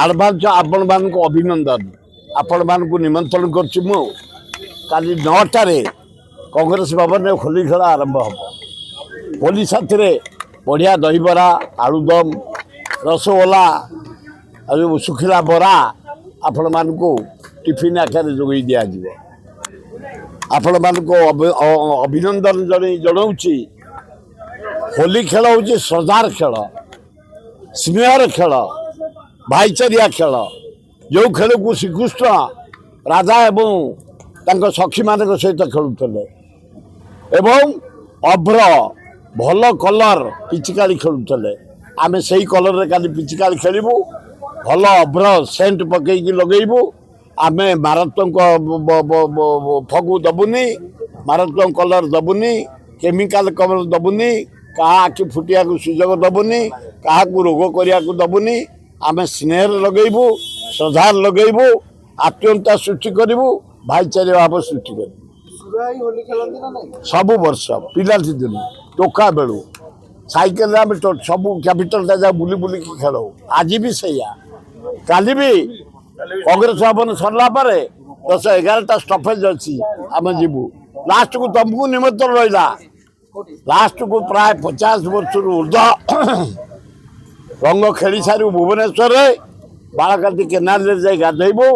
Advance ଆପଣମାନଙ୍କୁ ଅଭିନନ୍ଦନ। ଆପଣମାନଙ୍କୁ ନିମନ୍ତ୍ରଣ କରୁଛି ମୁଁ। କାଲି 9ଟାରେ କଂଗ୍ରେସ ଭବନରେ ହୋଲି ଖେଳ ଆରମ୍ଭ ହେବ। ହୋଲି ସାଥିରେ ବଢ଼ିଆ ଦହିବରା, ଆଳୁଦମ, ରସଗୋଲା ଆଉ ଯେଉଁ ଶୁଖିଲା ବରା ଆପଣମାନଙ୍କୁ ଟିଫିନ୍ ଆକାରରେ ଯୋଗାଇ ଦିଆଯିବ। ଆପଣମାନଙ୍କୁ ଅଭିନନ୍ଦନ ଜଣାଉଛି। ହୋଲି ଖେଳ ହେଉଛି ଶ୍ରଦ୍ଧାର ଖେଳ, ସ୍ନେହର ଖେଳ, ଭାଇଚାରିଆ ଖେଳ। ଯେଉଁ ଖେଳକୁ ଶ୍ରୀକୃଷ୍ଣ ରାଧା ଏବଂ ତାଙ୍କ ସଖୀମାନଙ୍କ ସହିତ ଖେଳୁଥିଲେ ଏବଂ ଅଭ୍ର ଭଲ କଲର ପିଚିକାଳି ଖେଳୁଥିଲେ। ଆମେ ସେଇ କଲରରେ କାଲି ପିଚିକାଳି ଖେଳିବୁ। ଭଲ ଅଭ୍ର ସେଣ୍ଟ ପକେଇକି ଲଗେଇବୁ। ଆମେ ମାରାତ୍ମକ ଫଗୁ ଦେବୁନି, ମାରାତ୍ମକ କଲର ଦେବୁନି, କେମିକାଲ କଲର ଦେବୁନି, କାହା ଆଖି ଫୁଟିବାକୁ ସୁଯୋଗ ଦେବୁନି, କାହାକୁ ରୋଗ କରିବାକୁ ଦେବୁନି। ଆମେ ସ୍ନେହରେ ଲଗେଇବୁ, ଶ୍ରଦ୍ଧାରେ ଲଗେଇବୁ, ଆତ୍ମୀୟତା ସୃଷ୍ଟି କରିବୁ, ଭାଇଚାରା ଭାବ ସୃଷ୍ଟି କରିବୁ। ସବୁ ବର୍ଷ ପିଲାଟି ଦିନ ଟୋକା ବେଳୁ ସାଇକେଲରେ ଆମେ ସବୁ କ୍ୟାପିଟାଲଟା ଯାଉ ବୁଲି ବୁଲିକି ଖେଳୁ। ଆଜି ବି ସେଇଆ। କାଲି ବି କଂଗ୍ରେସ ଭବନ ସରିଲା ପରେ 10-11ଟା ଷ୍ଟପେଜ ଅଛି। ଆମେ ଯିବୁ। ଲାଷ୍ଟକୁ ତମକୁ ନିମନ୍ତ୍ରଣ ରହିଲା। ଲାଷ୍ଟକୁ ପ୍ରାୟ 50 ବର୍ଷରୁ ଉର୍ଦ୍ଧ୍ୱ ରଙ୍ଗ ଖେଳି ସାରିବୁ ଭୁବନେଶ୍ୱରରେ। ବାଳକାଟି କେନାଲରେ ଯାଇ ଗାଧୋଇବୁ,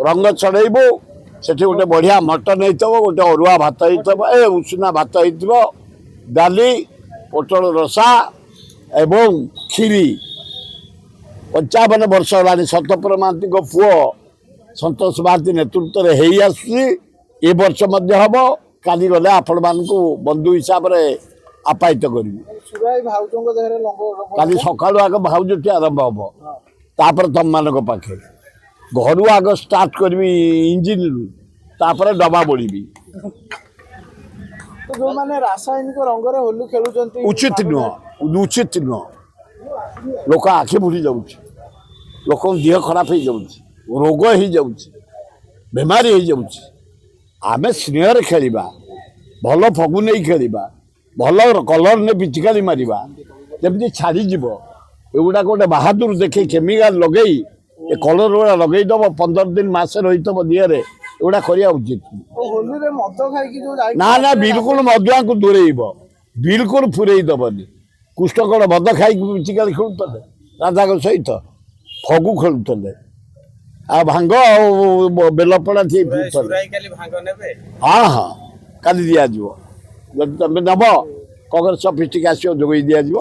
ରଙ୍ଗ ଚଢ଼େଇବୁ। ସେଠି ଗୋଟେ ବଢ଼ିଆ ମଟନ ହେଇଥିବ, ଗୋଟେ ଅରୁଆ ଭାତ ହେଇଥିବ, ଉଷୁନା ଭାତ ହେଇଥିବ, ଡାଲି, ପୋଟଳ ରସା ଏବଂ କ୍ଷୀରି। 55 ବର୍ଷ ହେଲାଣି ସତପର ମହାନ୍ତିଙ୍କ ପୁଅ ସନ୍ତୋଷ ମହାନ୍ତି ନେତୃତ୍ୱରେ ହେଇ ଆସୁଛି। ଏ ବର୍ଷ ମଧ୍ୟ ହେବ। କାଲି ଗଲେ ଆପଣମାନଙ୍କୁ ବନ୍ଧୁ ହିସାବରେ ଆପ୍ୟାୟିତ କରିବି। କାଲି ସକାଳୁ ଆଗ ଭାଉଜଟି ଆରମ୍ଭ ହେବ, ତାପରେ ତମମାନଙ୍କ ପାଖରେ। ଘରୁ ଆଗ ଷ୍ଟାର୍ଟ କରିବି ଇଞ୍ଜିନରୁ, ତାପରେ ଡବା ବୋଳିବି। ରାସାୟନିକ ରଙ୍ଗରେ ହୋଲି ଖେଳୁଛନ୍ତି ଉଚିତ ନୁହଁ, ଉଚିତ ନୁହଁ। ଲୋକ ଆଖି ବୁଡ଼ି ଯାଉଛି, ଲୋକଙ୍କ ଦେହ ଖରାପ ହେଇଯାଉଛି, ରୋଗ ହେଇଯାଉଛି, ବେମାରୀ ହେଇଯାଉଛି। ଆମେ ସ୍ନେହରେ ଖେଳିବା, ଭଲ ଫଗୁ ନେଇ ଖେଳିବା, ଭଲ କଲର ନେଇ ପିଚିକାଳି ମାରିବା, ଯେମିତି ଛାଡ଼ିଯିବ। ଏଗୁଡ଼ାକ ଗୋଟେ ବାହାଦୁର ଦେଖି କେମିକାଲ ଲଗେଇ ଏ କଲର ଗୁଡ଼ା ଲଗେଇଦେବ, 15 ଦିନ ମାସେ ରହିଥିବ ଦିହରେ। ଏଗୁଡ଼ା କରିବା ଉଚିତ। ନା ନା, ବିଲକୁଲ ମଦୁଆଙ୍କୁ ଦୂରେଇବ, ବିଲକୁଲ ଫୁରେଇ ଦେବନି। କୃଷ୍ଣ କ'ଣ ମଦ ଖାଇକି ପିଚିକାଳି ଖେଳୁଥିଲେ ରାଧାଙ୍କ ସହିତ? ଫଗୁ ଖେଳୁଥିଲେ, ଆଉ ଭାଙ୍ଗ ଆଉ ବେଲପଣା ଟିକେ ପିଉଥିଲେ। ହଁ ହଁ, କାଲି ଦିଆଯିବ। ଯଦି ତମେ ନେବ କଂଗ୍ରେସ ଅଫିସ ଟିକେ ଆସିବ, ଯୋଗାଇ ଦିଆଯିବ।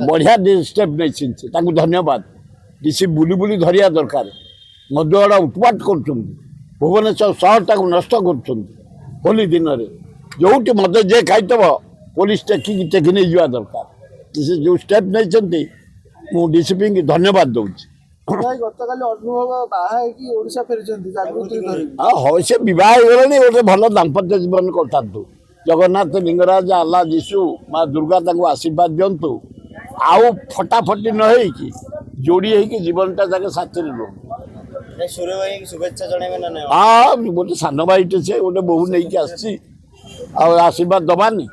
ବଢ଼ିଆ ଷ୍ଟେପ୍ ନେଇଛନ୍ତି, ତାଙ୍କୁ ଧନ୍ୟବାଦ। ଡିସି ବୁଲି ବୁଲି ଧରିବା ଦରକାର। ମଦୁଆଡ଼ା ଉତ୍ପାଟ କରୁଛନ୍ତି, ଭୁବନେଶ୍ୱର ସହରଟାକୁ ନଷ୍ଟ କରୁଛନ୍ତି। ହୋଲି ଦିନରେ ଯେଉଁଠି ମଦ ଯିଏ ଖାଇଥିବ ପୋଲିସ ଟେକି ନେଇଯିବା ଦରକାର। ଯେଉଁ ଷ୍ଟେପ୍ ନେଇଛନ୍ତି ମୁଁ ଡିସିପିଙ୍କୁ ଧନ୍ୟବାଦ ଦେଉଛି। ଗତକାଲି ଅନୁଭବ ବାହା ହେଇକି ଓଡ଼ିଶା ଫେରିଛନ୍ତି। ହଉ, ସେ ବିବାହ ହେଇଗଲେଣି, ଗୋଟେ ଭଲ ଦାମ୍ପତ୍ୟ ଜୀବନ କଟାନ୍ତୁ। ଜଗନ୍ନାଥ, ଲିଙ୍ଗରାଜ, ଆଲ୍ଲା, ଯୀଶୁ, ମା ଦୁର୍ଗା ତାଙ୍କୁ ଆଶୀର୍ବାଦ ଦିଅନ୍ତୁ। ଆଉ ଫଟାଫଟି ନ ହେଇକି ଯୋଡ଼ି ହେଇକି ଜୀବନଟା ଯାକେ ସାଥିରେ ରୁହନ୍ତୁ। ଶୁଭେଚ୍ଛା ଜଣାଇବେ ନା? ହଁ, ଗୋଟେ ସାନ ଭାଇଟେ, ସେ ଗୋଟେ ବୋହୂ ନେଇକି ଆସିଛି, ଆଉ ଆଶୀର୍ବାଦ ଦବାନି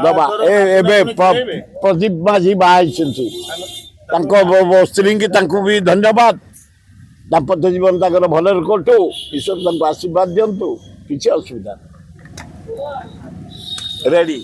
ଦବା। ଏବେ ପ୍ରଦୀପ ମାଝୀ ବାହା ହେଇଛନ୍ତି, ତାଙ୍କ ସ୍ତ୍ରୀଙ୍କୁ ତାଙ୍କୁ ବି ଧନ୍ୟବାଦ। ଦାମ୍ପତ୍ୟ ଜୀବନ ତାଙ୍କର ଭଲରେ କଟୁ, ଈଶ୍ୱର ତାଙ୍କୁ ଆଶୀର୍ବାଦ ଦିଅନ୍ତୁ। କିଛି ଅସୁବିଧା ନାହିଁ। ରେଡ଼ି।